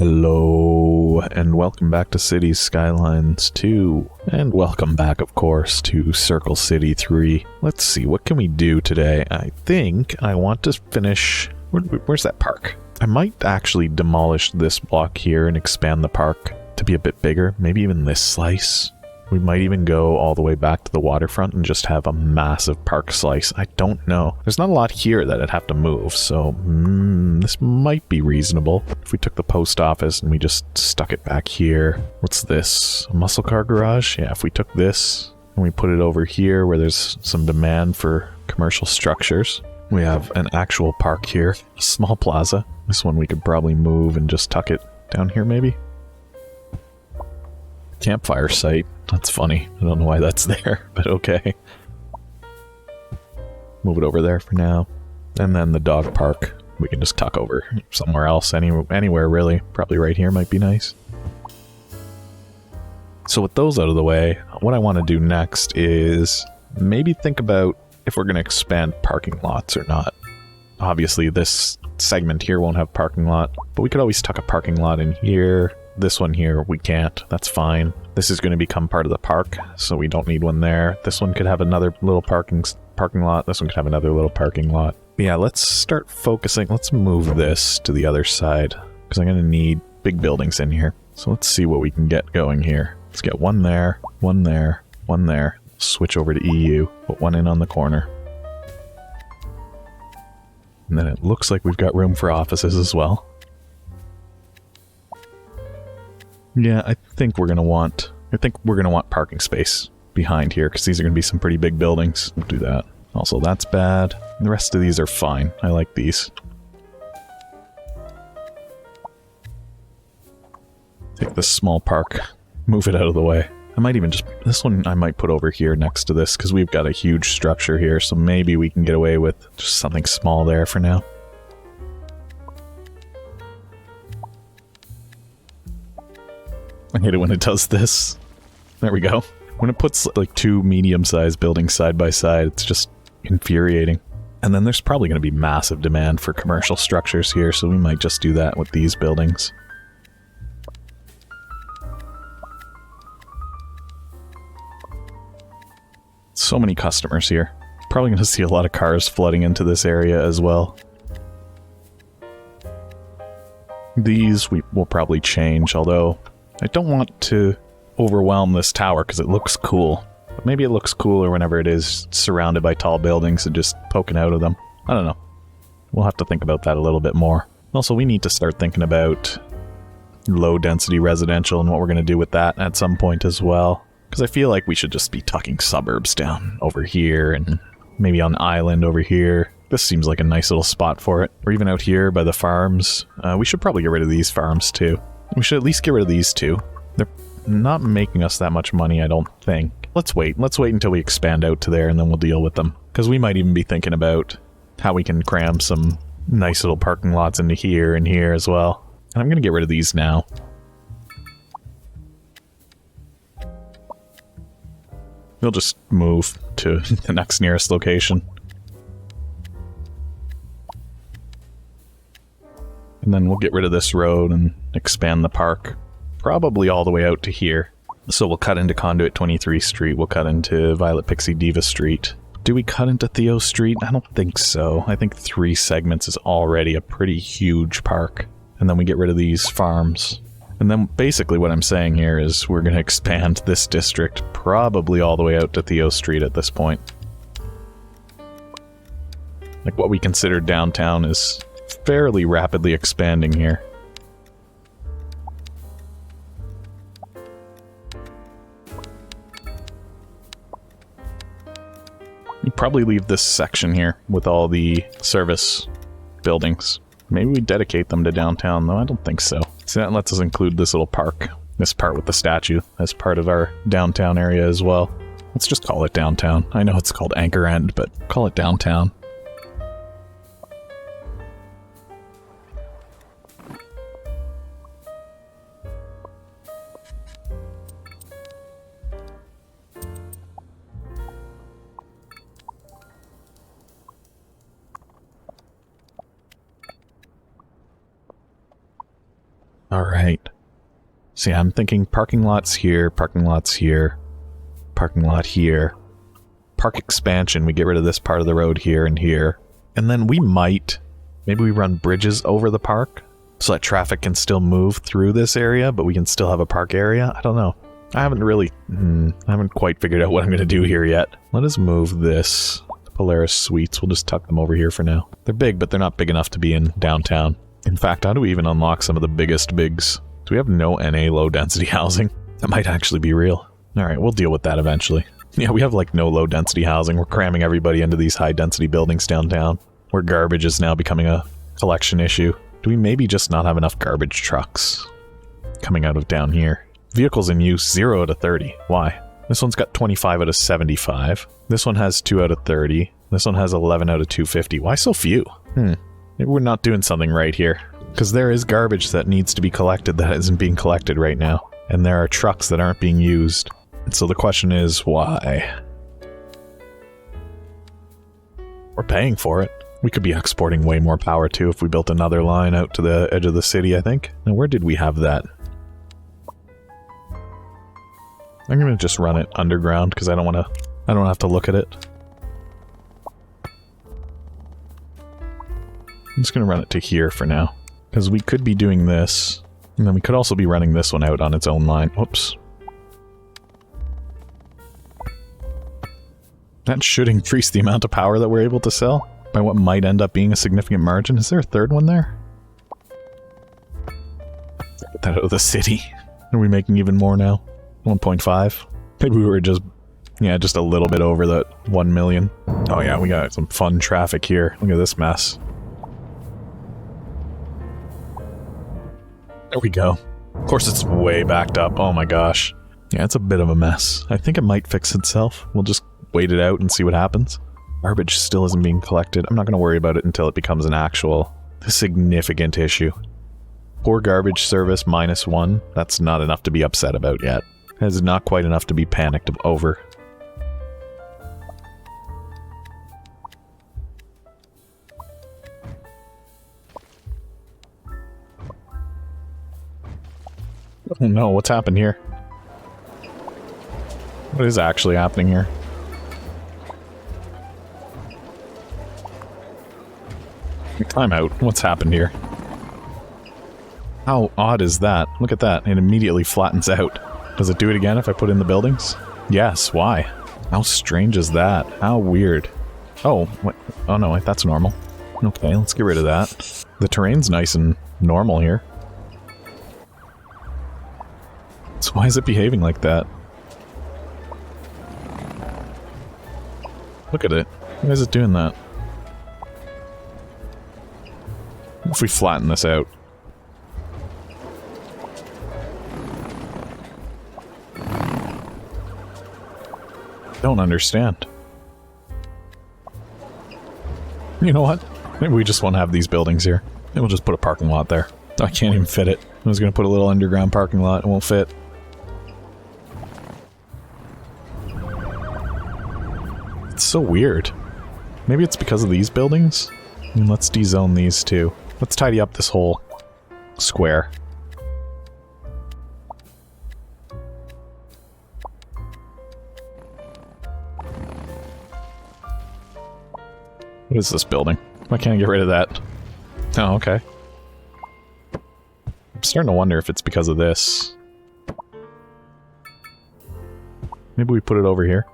Hello, and welcome back to Cities Skylines 2. And welcome back, of course, to Circle City 3. Let's see, what can we do today? I think I want to finish... Where's that park? I might actually demolish this block here and expand the park to be a bit bigger. Maybe even this slice. We might even go all the way back to the waterfront and just have a massive park slice. I don't know. There's not a lot here that I'd have to move, so this might be reasonable. If we took the post office and we just stuck it back here. What's this? A muscle car garage? Yeah, if we took this and we put it over here where there's some demand for commercial structures. We have an actual park here, a small plaza. This one we could probably move and just tuck it down here maybe. Campfire site. That's funny. I don't know why that's there, but okay. Move it over there for now. And then the dog park, we can just tuck over somewhere else, anywhere really. Probably right here might be nice. So with those out of the way, what I want to do next is maybe think about if we're going to expand parking lots or not. Obviously this segment here won't have parking lot, but we could always tuck a parking lot in here. This one here, we can't. That's fine. This is going to become part of the park, so we don't need one there. This one could have another little parking lot. This one could have another little parking lot. But yeah, let's start focusing. Let's move this to the other side, because I'm going to need big buildings in here. So let's see what we can get going here. Let's get one there, one there, one there. Switch over to EU. Put one in on the corner. And then it looks like we've got room for offices as well. Yeah, I think we're gonna want parking space behind here, because these are gonna be some pretty big buildings. We'll do that. Also, that's bad. The rest of these are fine. I like these. Take this small park, move it out of the way. I might even just... This one I might put over here next to this, because we've got a huge structure here, so maybe we can get away with just something small there for now. I hate it when it does this. There we go. When it puts like two medium-sized buildings side by side, it's just infuriating. And then there's probably going to be massive demand for commercial structures here, so we might just do that with these buildings. So many customers here. Probably going to see a lot of cars flooding into this area as well. These we will probably change, although I don't want to overwhelm this tower because it looks cool. But maybe it looks cooler whenever it is surrounded by tall buildings and just poking out of them. I don't know. We'll have to think about that a little bit more. Also, we need to start thinking about low-density residential and what we're going to do with that at some point as well. Because I feel like we should just be tucking suburbs down over here and maybe on island over here. This seems like a nice little spot for it. Or even out here by the farms. We should probably get rid of these farms too. We should at least get rid of these two. They're not making us that much money, I don't think. Let's wait. Let's wait until we expand out to there and then we'll deal with them. Because we might even be thinking about how we can cram some nice little parking lots into here and here as well. And I'm going to get rid of these now. We'll just move to the next nearest location. And then we'll get rid of this road and expand the park. Probably all the way out to here. So we'll cut into Conduit 23 Street. We'll cut into Violet Pixie Diva Street. Do we cut into Theo Street? I don't think so. I think 3 segments is already a pretty huge park. And then we get rid of these farms. And then basically what I'm saying here is we're going to expand this district probably all the way out to Theo Street at this point. Like what we consider downtown is fairly rapidly expanding here. You probably leave this section here with all the service buildings. Maybe we dedicate them to downtown, though I don't think so. So that lets us include this little park, this part with the statue, as part of our downtown area as well. Let's just call it downtown. I know it's called Anchor End, but call it downtown. Alright. So yeah, I'm thinking parking lots here, parking lots here, parking lot here. Park expansion, we get rid of this part of the road here and here. And then we might, maybe we run bridges over the park so that traffic can still move through this area, but we can still have a park area. I don't know. I haven't quite figured out what I'm going to do here yet. Let us move this. The Polaris Suites, we'll just tuck them over here for now. They're big, but they're not big enough to be in downtown. In fact, how do we even unlock some of the biggest bigs? Do we have no NA low density housing? That might actually be real. Alright, we'll deal with that eventually. Yeah, we have like no low density housing. We're cramming everybody into these high density buildings downtown, where garbage is now becoming a collection issue. Do we maybe just not have enough garbage trucks coming out of down here? Vehicles in use 0 out of 30. Why? This one's got 25 out of 75. This one has 2 out of 30. This one has 11 out of 250. Why so few? Maybe we're not doing something right here. Because there is garbage that needs to be collected that isn't being collected right now. And there are trucks that aren't being used. And so the question is, why? We're paying for it. We could be exporting way more power too if we built another line out to the edge of the city, I think. Now where did we have that? I'm gonna just run it underground because I don't have to look at it. I'm just gonna run it to here for now. Because we could be doing this, and then we could also be running this one out on its own line. Whoops. That should increase the amount of power that we're able to sell by what might end up being a significant margin. Is there a third one there? Get that out of the city. Are we making even more now? 1.5? Maybe we were just a little bit over that 1 million. Oh yeah, we got some fun traffic here. Look at this mess. There we go. Of course it's way backed up. Oh my gosh. Yeah, it's a bit of a mess. I think it might fix itself. We'll just wait it out and see what happens. Garbage still isn't being collected. I'm not going to worry about it until it becomes an actual significant issue. Poor garbage service -1. That's not enough to be upset about yet. It's not quite enough to be panicked over. Oh no, what's happened here? What is actually happening here? Time out. What's happened here? How odd is that? Look at that. It immediately flattens out. Does it do it again if I put in the buildings? Yes, why? How strange is that? How weird. Oh, what? Oh no, that's normal. Okay, let's get rid of that. The terrain's nice and normal here. So why is it behaving like that? Look at it. Why is it doing that? If we flatten this out. Don't understand. You know what? Maybe we just won't have these buildings here. Maybe we'll just put a parking lot there. I can't even fit it. I was gonna put a little underground parking lot. It won't fit. It's so weird. Maybe it's because of these buildings? I mean, let's dezone these too. Let's tidy up this whole square. What is this building? Why can't I get rid of that? Oh, okay. I'm starting to wonder if it's because of this. Maybe we put it over here.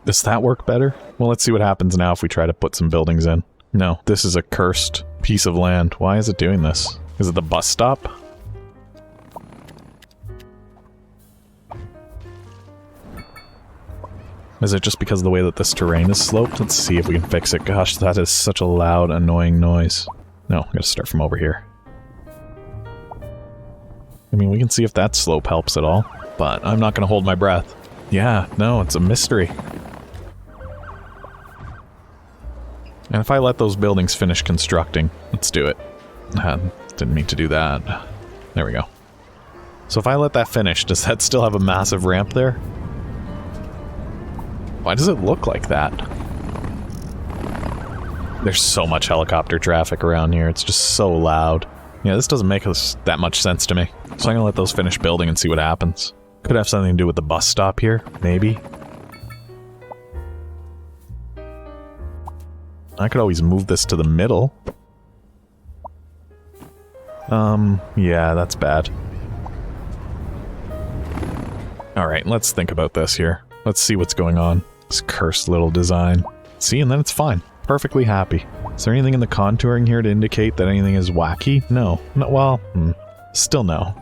Does that work better? Well, let's see what happens now if we try to put some buildings in. No, this is a cursed piece of land. Why is it doing this? Is it the bus stop? Is it just because of the way that this terrain is sloped? Let's see if we can fix it. Gosh, that is such a loud, annoying noise. No, I gotta start from over here. I mean, we can see if that slope helps at all, but I'm not gonna hold my breath. Yeah, no, it's a mystery. And if I let those buildings finish constructing, let's do it. Didn't mean to do that. There we go. So if I let that finish, does that still have a massive ramp there? Why does it look like that? There's so much helicopter traffic around here. It's just so loud. Yeah, this doesn't make us that much sense to me. So I'm gonna let those finish building and see what happens. Could have something to do with the bus stop here, maybe. I could always move this to the middle. Yeah, that's bad. Alright, let's think about this here. Let's see what's going on. This cursed little design. See, and then it's fine. Perfectly happy. Is there anything in the contouring here to indicate that anything is wacky? No. No, well, still no.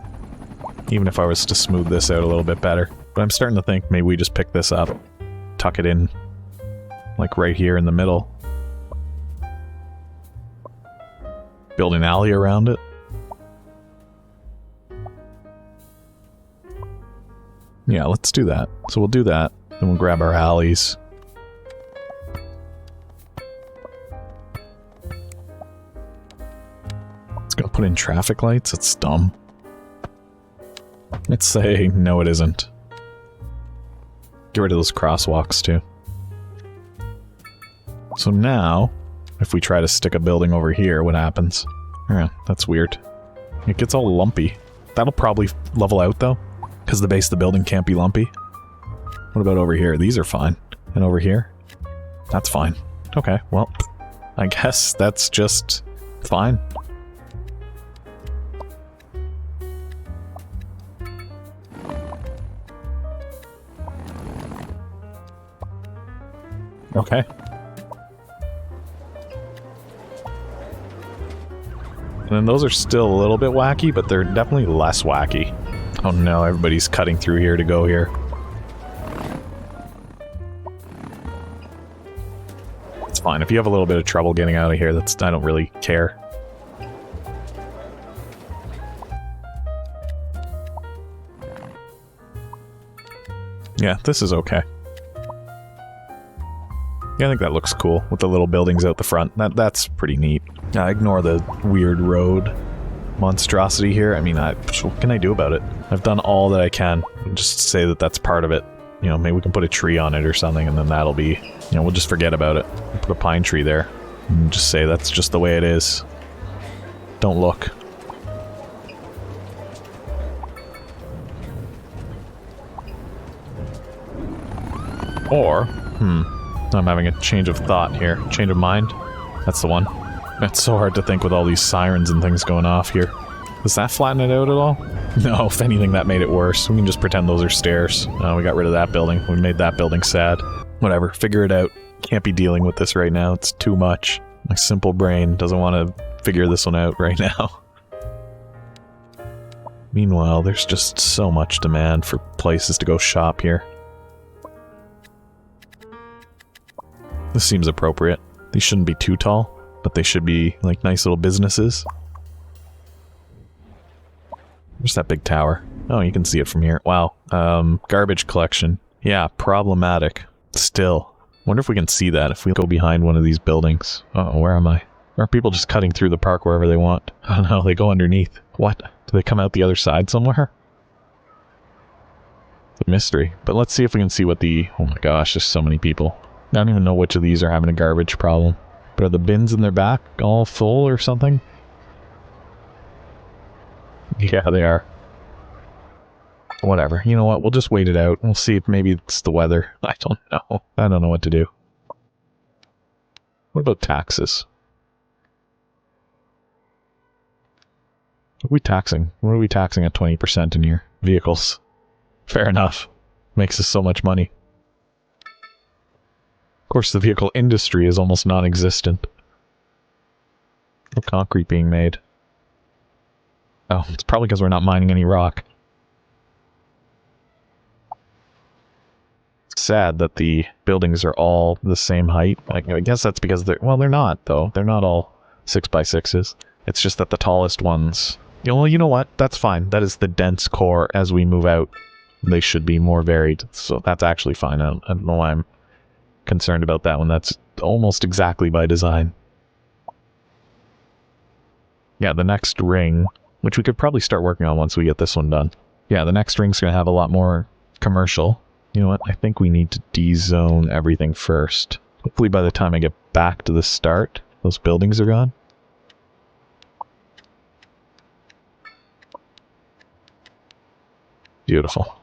Even if I was to smooth this out a little bit better. But I'm starting to think maybe we just pick this up. Tuck it in. Like right here in the middle. Build an alley around it. Yeah, let's do that. So we'll do that. Then we'll grab our alleys. It's gonna put in traffic lights? It's dumb. Let's say, no it isn't. Get rid of those crosswalks too. So now, if we try to stick a building over here, what happens? Yeah, that's weird. It gets all lumpy. That'll probably level out though, because the base of the building can't be lumpy. What about over here? These are fine. And over here? That's fine. Okay, well, I guess that's just fine. Okay. And then those are still a little bit wacky, but they're definitely less wacky. Oh no, everybody's cutting through here to go here. It's fine. If you have a little bit of trouble getting out of here, I don't really care. Yeah, this is okay. Yeah, I think that looks cool, with the little buildings out the front. That's pretty neat. Ignore the weird road monstrosity here. I mean, what can I do about it? I've done all that I can. Just say that that's part of it. You know, maybe we can put a tree on it or something, and then that'll be... You know, we'll just forget about it. We'll put a pine tree there. And just say that's just the way it is. Don't look. Or, I'm having a change of thought here. Change of mind? That's the one. It's so hard to think with all these sirens and things going off here. Does that flatten it out at all? No, if anything, that made it worse. We can just pretend those are stairs. We got rid of that building. We made that building sad. Whatever, figure it out. Can't be dealing with this right now. It's too much. My simple brain doesn't want to figure this one out right now. Meanwhile, there's just so much demand for places to go shop here. This seems appropriate. These shouldn't be too tall, but they should be, like, nice little businesses. Where's that big tower? Oh, you can see it from here. Wow. Garbage collection. Yeah, problematic. Still. Wonder if we can see that if we go behind one of these buildings. Uh-oh, where am I? Are people just cutting through the park wherever they want? Oh no, they go underneath. What? Do they come out the other side somewhere? It's a mystery. But let's see if we can see what the... Oh my gosh, there's so many people. I don't even know which of these are having a garbage problem. But are the bins in their back all full or something? Yeah, they are. Whatever. You know what? We'll just wait it out. We'll see if maybe it's the weather. I don't know. I don't know what to do. What about taxes? What are we taxing? What are we taxing at 20% in here? Vehicles. Fair enough. Makes us so much money. Of course, the vehicle industry is almost non-existent. No concrete being made. Oh, it's probably because we're not mining any rock. It's sad that the buildings are all the same height. I guess that's because they're... Well, they're not, though. They're not all 6x6s. It's just that the tallest ones... Well, you know what? That's fine. That is the dense core. As we move out, they should be more varied. So that's actually fine. I don't know why I'm concerned about that one. That's almost exactly by design. Yeah, the next ring, which we could probably start working on once we get this one done. Yeah, the next ring's going to have a lot more commercial. You know what? I think we need to de-zone everything first. Hopefully by the time I get back to the start, Those buildings are gone. Beautiful.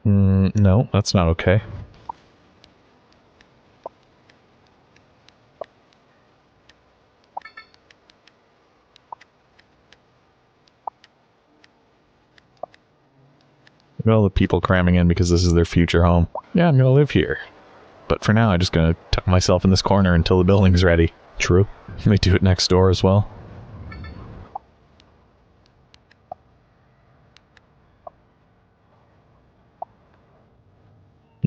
No, that's not okay. Look at all the people cramming in because this is their future home. Yeah, I'm gonna live here. But for now, I'm just gonna tuck myself in this corner until the building's ready. True. They do it next door as well.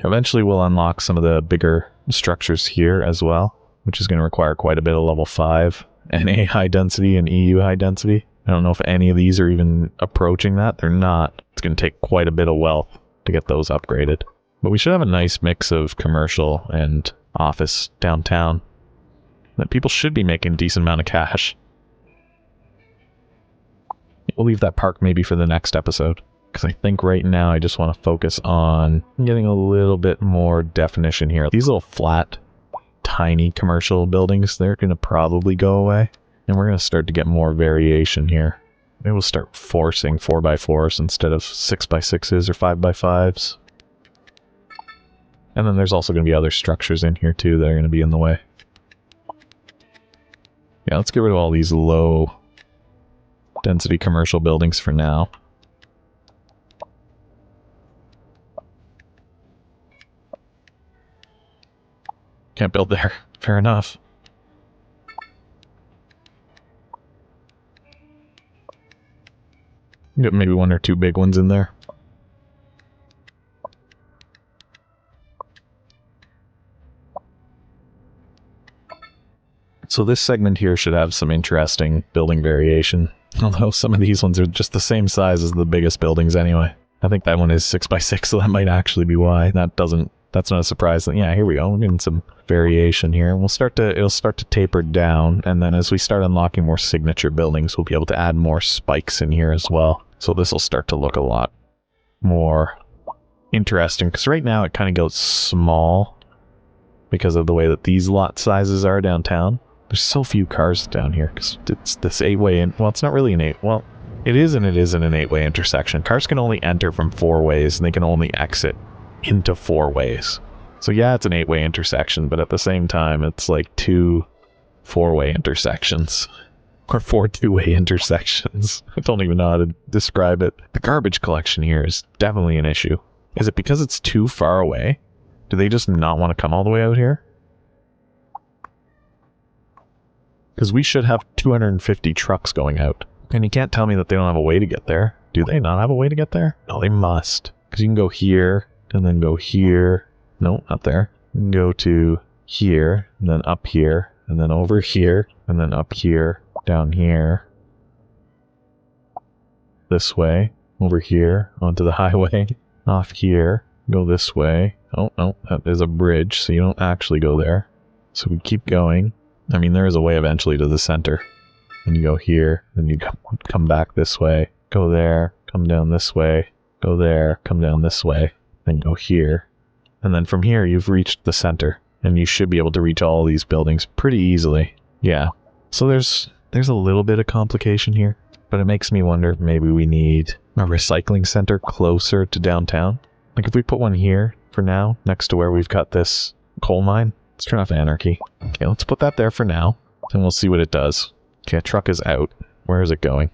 Eventually we'll unlock some of the bigger structures here as well, which is going to require quite a bit of level 5 NA high density and EU high density. I don't know if any of these are even approaching that. They're not. It's going to take quite a bit of wealth to get those upgraded. But we should have a nice mix of commercial and office downtown. That people should be making a decent amount of cash. We'll leave that park maybe for the next episode. Because I think right now I just want to focus on getting a little bit more definition here. These little flat, tiny commercial buildings, they're going to probably go away. And we're going to start to get more variation here. Maybe we'll start forcing 4x4s instead of 6x6s or 5x5s. And then there's also going to be other structures in here too that are going to be in the way. Yeah, let's get rid of all these low density commercial buildings for now. Can't build there. Fair enough. Get maybe one or two big ones in there. So this segment here should have some interesting building variation. Although some of these ones are just the same size as the biggest buildings anyway. I think that one is 6x6, so that might actually be why. That's not a surprise. Yeah, here we go. We're getting some variation here. It'll start to taper down, and then as we start unlocking more signature buildings, we'll be able to add more spikes in here as well. So this will start to look a lot more interesting, because right now it kind of goes small because of the way that these lot sizes are downtown. There's so few cars down here, because it's this 8-way in. Well, it's not really an 8. Well, it is and it isn't an 8-way intersection. Cars can only enter from 4 ways, and they can only exit into 4 ways. So yeah, it's an 8-way intersection, but at the same time, it's like 2 4-way intersections. Or 4 2-way intersections. I don't even know how to describe it. The garbage collection here is definitely an issue. Is it because it's too far away? Do they just not want to come all the way out here? Because we should have 250 trucks going out. And you can't tell me that they don't have a way to get there. Do they not have a way to get there? No, they must. Because you can go here, and then go here. No, not there. You can go to here, and then up here, and then over here, and then up here, down here. This way, over here, onto the highway, off here, go this way. Oh, no, that is a bridge, so you don't actually go there. So we keep going. I mean, there is a way eventually to the center. And you go here, then you come back this way, go there, come down this way, go there, come down this way, then go here. And then from here, you've reached the center. And you should be able to reach all these buildings pretty easily. Yeah. So there's a little bit of complication here. But it makes me wonder if maybe we need a recycling center closer to downtown. Like if we put one here for now, next to where we've got this coal mine. Let's turn off anarchy. Okay, let's put that there for now. And we'll see what it does. Okay, a truck is out. Where is it going?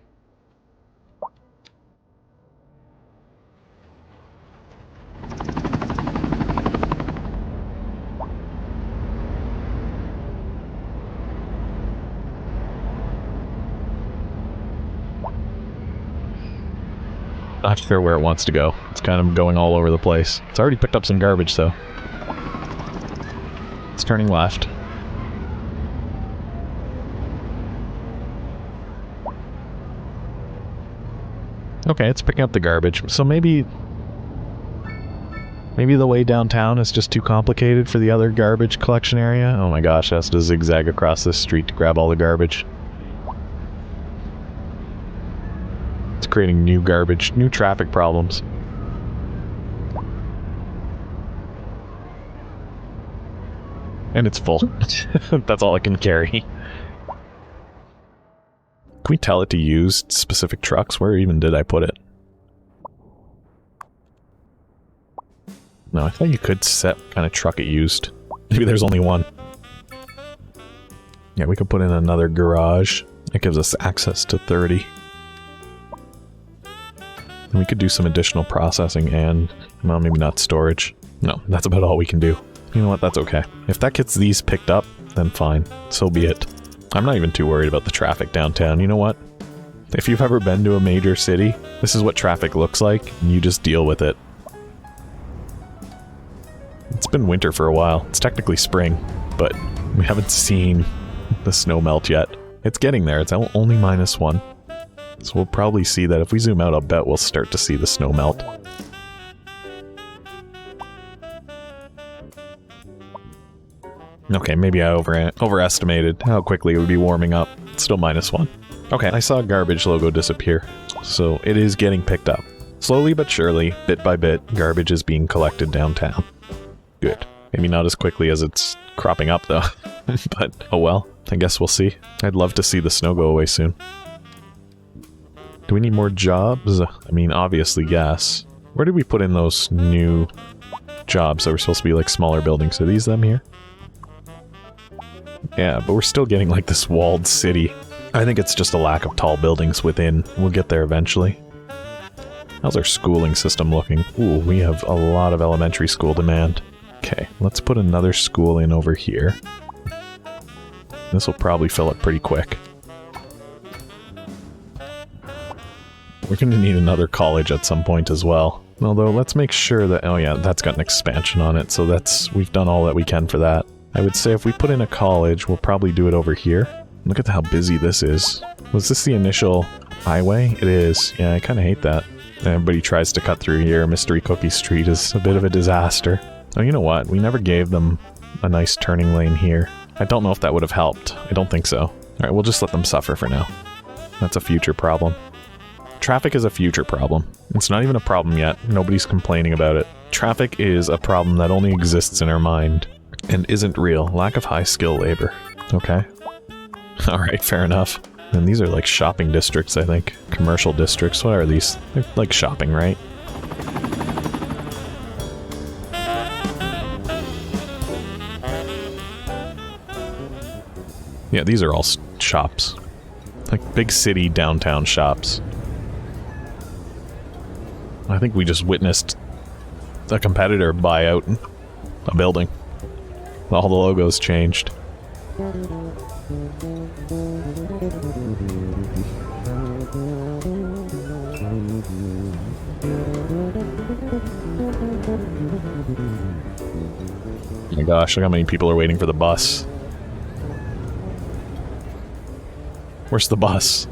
Not sure where it wants to go. It's kind of going all over the place. It's already picked up some garbage, though. It's turning left. Okay, it's picking up the garbage. So maybe the way downtown is just too complicated for the other garbage collection area. Oh my gosh, it has to zigzag across this street to grab all the garbage. It's creating new garbage, new traffic problems. And it's full. That's all it can carry. Can we tell it to use specific trucks? Where even did I put it? No, I thought you could set what kind of truck it used. Maybe there's only one. Yeah, we could put in another garage. It gives us access to 30. And we could do some additional processing and, well, maybe not storage. No, that's about all we can do. You know what, that's okay. If that gets these picked up, then fine. So be it. I'm not even too worried about the traffic downtown. You know what? If you've ever been to a major city, this is what traffic looks like, and you just deal with it. It's been winter for a while. It's technically spring, but we haven't seen the snow melt yet. It's getting there. It's only -1. So we'll probably see that. If we zoom out, I'll bet we'll start to see the snow melt. Okay, maybe I overestimated how quickly it would be warming up. It's still -1. Okay, I saw a garbage logo disappear. So it is getting picked up. Slowly but surely, bit by bit, garbage is being collected downtown. Good. Maybe not as quickly as it's cropping up, though. But, oh well. I guess we'll see. I'd love to see the snow go away soon. Do we need more jobs? I mean, obviously, yes. Where did we put in those new jobs that were supposed to be like smaller buildings? Are these them here? Yeah, but we're still getting like this walled city. I think it's just a lack of tall buildings within. We'll get there eventually. How's our schooling system looking? Ooh, we have a lot of elementary school demand. Okay, let's put another school in over here. This will probably fill it pretty quick. We're going to need another college at some point as well. Although, let's make sure that... Oh yeah, that's got an expansion on it, so we've done all that we can for that. I would say if we put in a college, we'll probably do it over here. Look at how busy this is. Was this the initial highway? It is. Yeah, I kind of hate that. Everybody tries to cut through here. Mystery Cookie Street is a bit of a disaster. Oh, you know what? We never gave them a nice turning lane here. I don't know if that would have helped. I don't think so. Alright, we'll just let them suffer for now. That's a future problem. Traffic is a future problem. It's not even a problem yet. Nobody's complaining about it. Traffic is a problem that only exists in our mind and isn't real. Lack of high-skill labor. Okay. Alright, fair enough. And these are like shopping districts, I think. Commercial districts. What are these? They're like shopping, right? Yeah, these are all shops. Like big city downtown shops. I think we just witnessed a competitor buy out a building. All the logos changed. Oh my gosh, look how many people are waiting for the bus. Where's the bus?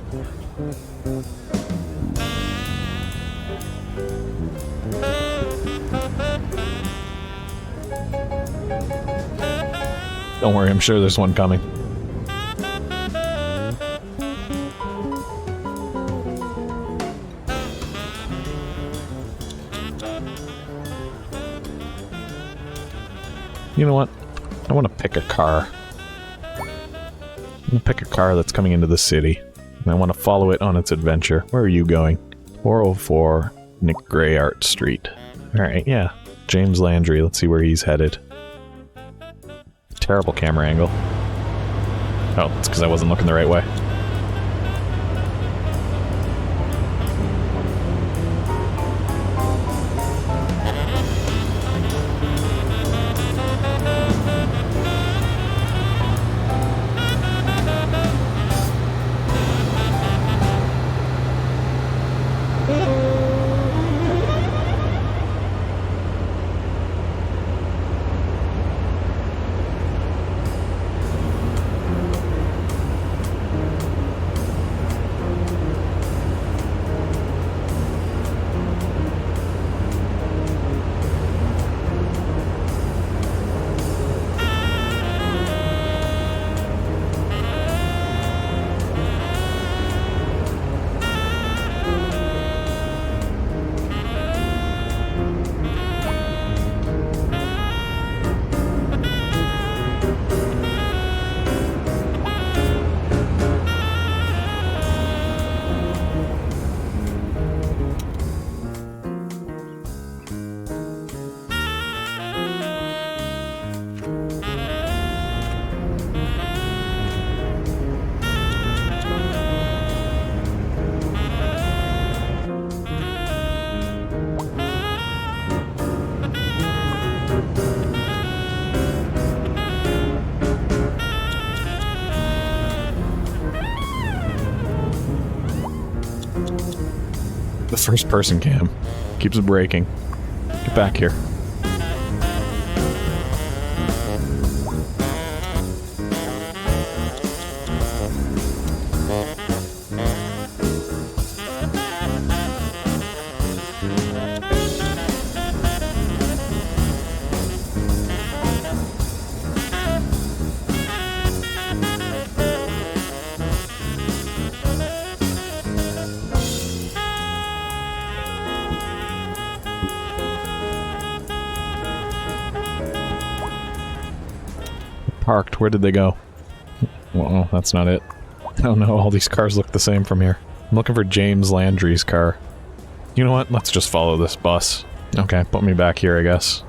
Don't worry, I'm sure there's one coming. You know what? I want to pick a car. I'm gonna pick a car that's coming into the city. And I want to follow it on its adventure. Where are you going? 404 Nick Gray Art Street. Alright, yeah. James Landry, let's see where he's headed. Terrible camera angle. Oh, it's because I wasn't looking the right way. first person cam. Keeps breaking. Get back here. Parked. Where did they go? Well, that's not it. Oh no, all these cars look the same from here. I'm looking for James Landry's car. You know what? Let's just follow this bus. Okay, put me back here, I guess.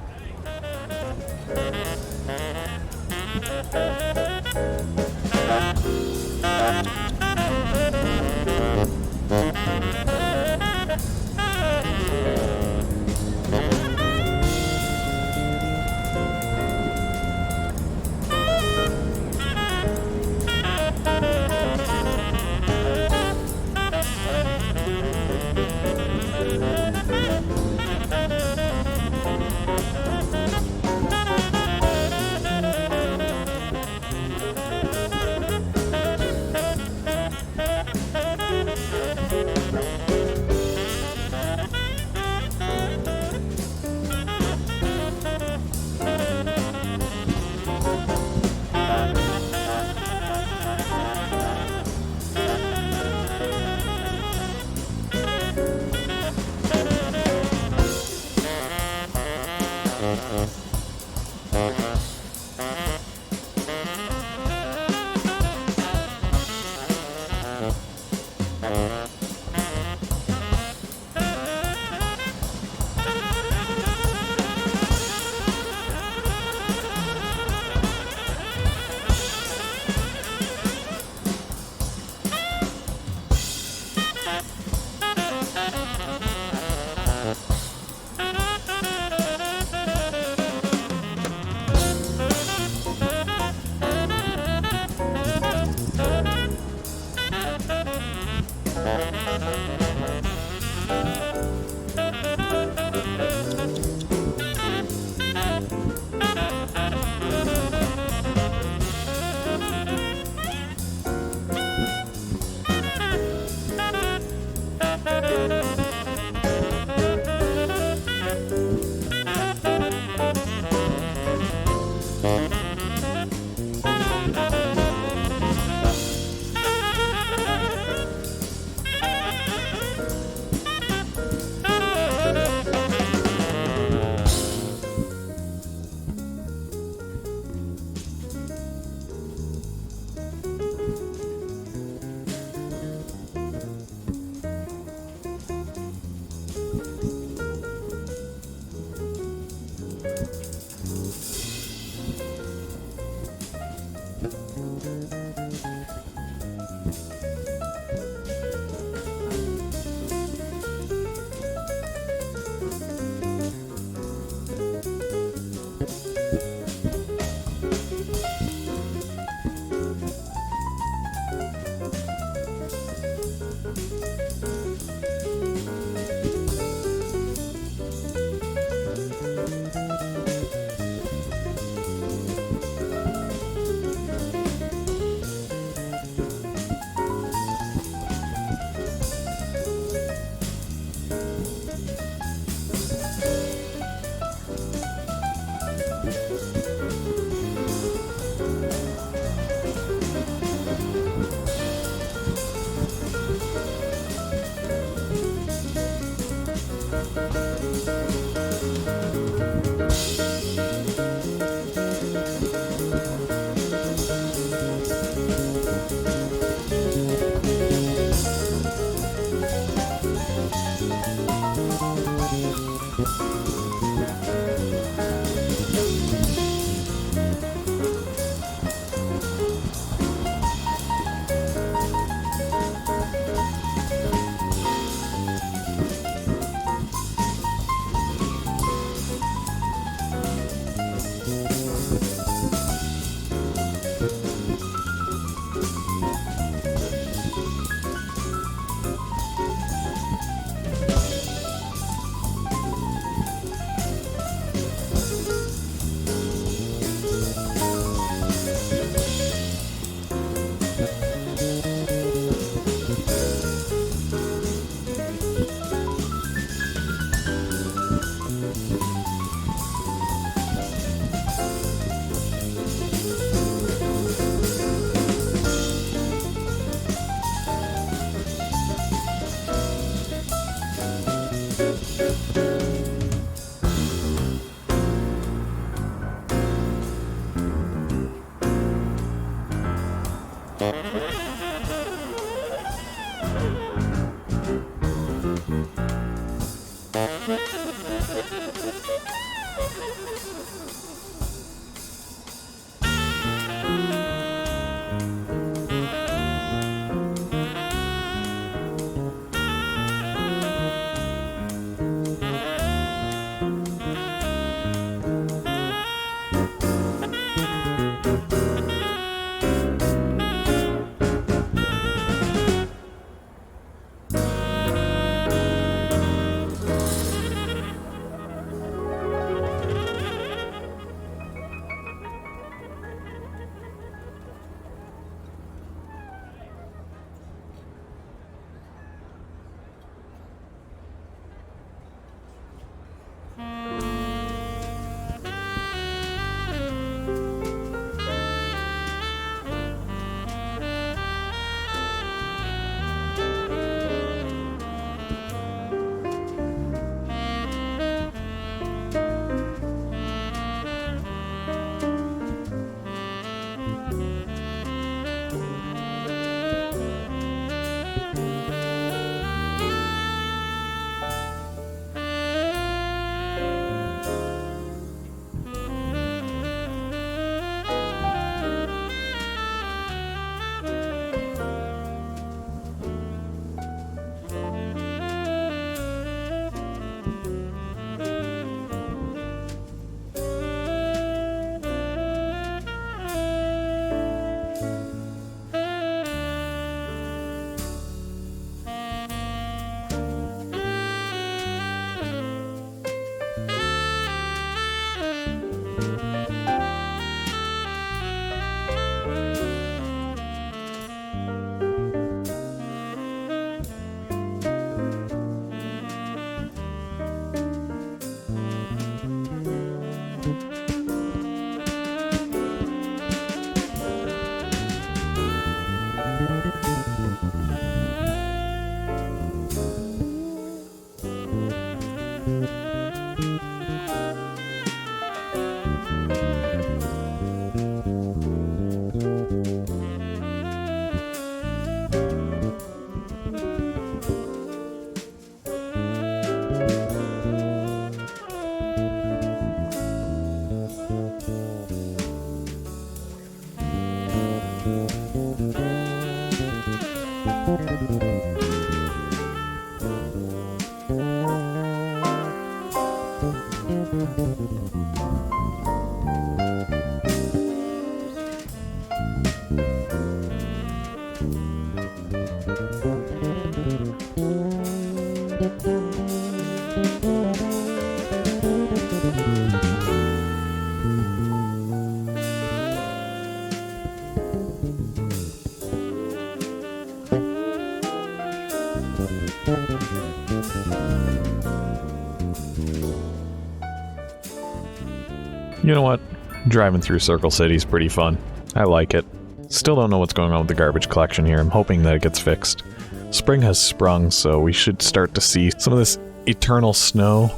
You know what? Driving through Circle City is pretty fun. I like it. Still don't know what's going on with the garbage collection here. I'm hoping that it gets fixed. Spring has sprung, so we should start to see some of this eternal snow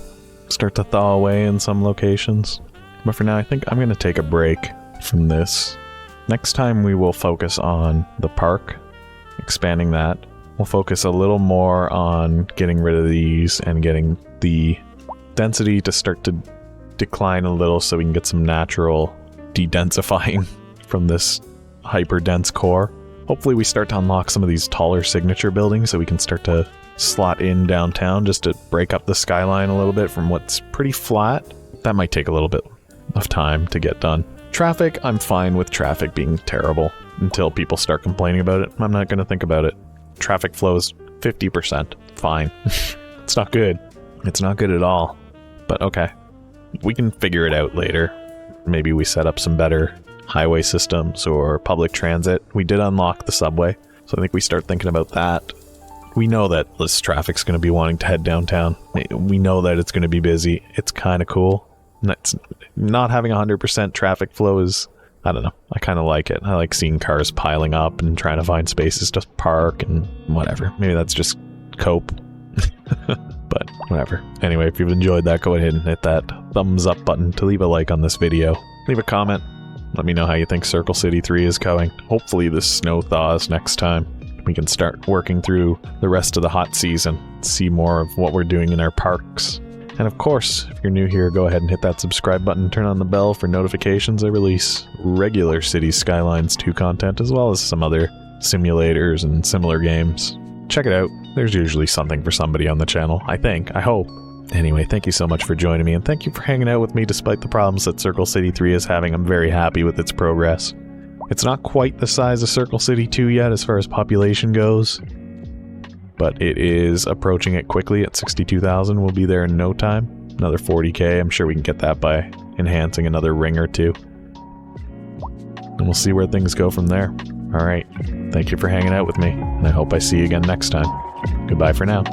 start to thaw away in some locations. But for now, I think I'm going to take a break from this. Next time we will focus on the park, expanding that. We'll focus a little more on getting rid of these and getting the density to start to decline a little so we can get some natural de-densifying from this hyper-dense core. Hopefully we start to unlock some of these taller signature buildings so we can start to slot in downtown just to break up the skyline a little bit from what's pretty flat. That might take a little bit of time to get done. Traffic, I'm fine with traffic being terrible until people start complaining about it. I'm not going to think about it. Traffic flows 50%. Fine. It's not good. It's not good at all. But okay. We can figure it out later. Maybe we set up some better highway systems or public transit. We did unlock the subway, so I think we start thinking about that. We know that this traffic's going to be wanting to head downtown. We know that it's going to be busy. It's kind of cool. Not having 100% traffic flow is, I don't know, I kind of like it. I like seeing cars piling up and trying to find spaces to park and whatever. Maybe that's just cope. But whatever. Anyway, if you've enjoyed that, go ahead and hit that thumbs up button to leave a like on this video. Leave a comment. Let me know how you think Circle City 3 is going. Hopefully this snow thaws next time. We can start working through the rest of the hot season. See more of what we're doing in our parks. And of course, if you're new here, go ahead and hit that subscribe button, turn on the bell for notifications. I release regular Cities Skylines 2 content, as well as some other simulators and similar games. Check it out. There's usually something for somebody on the channel, I think, I hope. Anyway, thank you so much for joining me, and thank you for hanging out with me despite the problems that Circle City 3 is having. I'm very happy with its progress. It's not quite the size of Circle City 2 yet as far as population goes, but it is approaching it quickly at 62,000. We'll be there in no time. Another 40k, I'm sure we can get that by enhancing another ring or two. And we'll see where things go from there. Alright, thank you for hanging out with me, and I hope I see you again next time. Goodbye for now.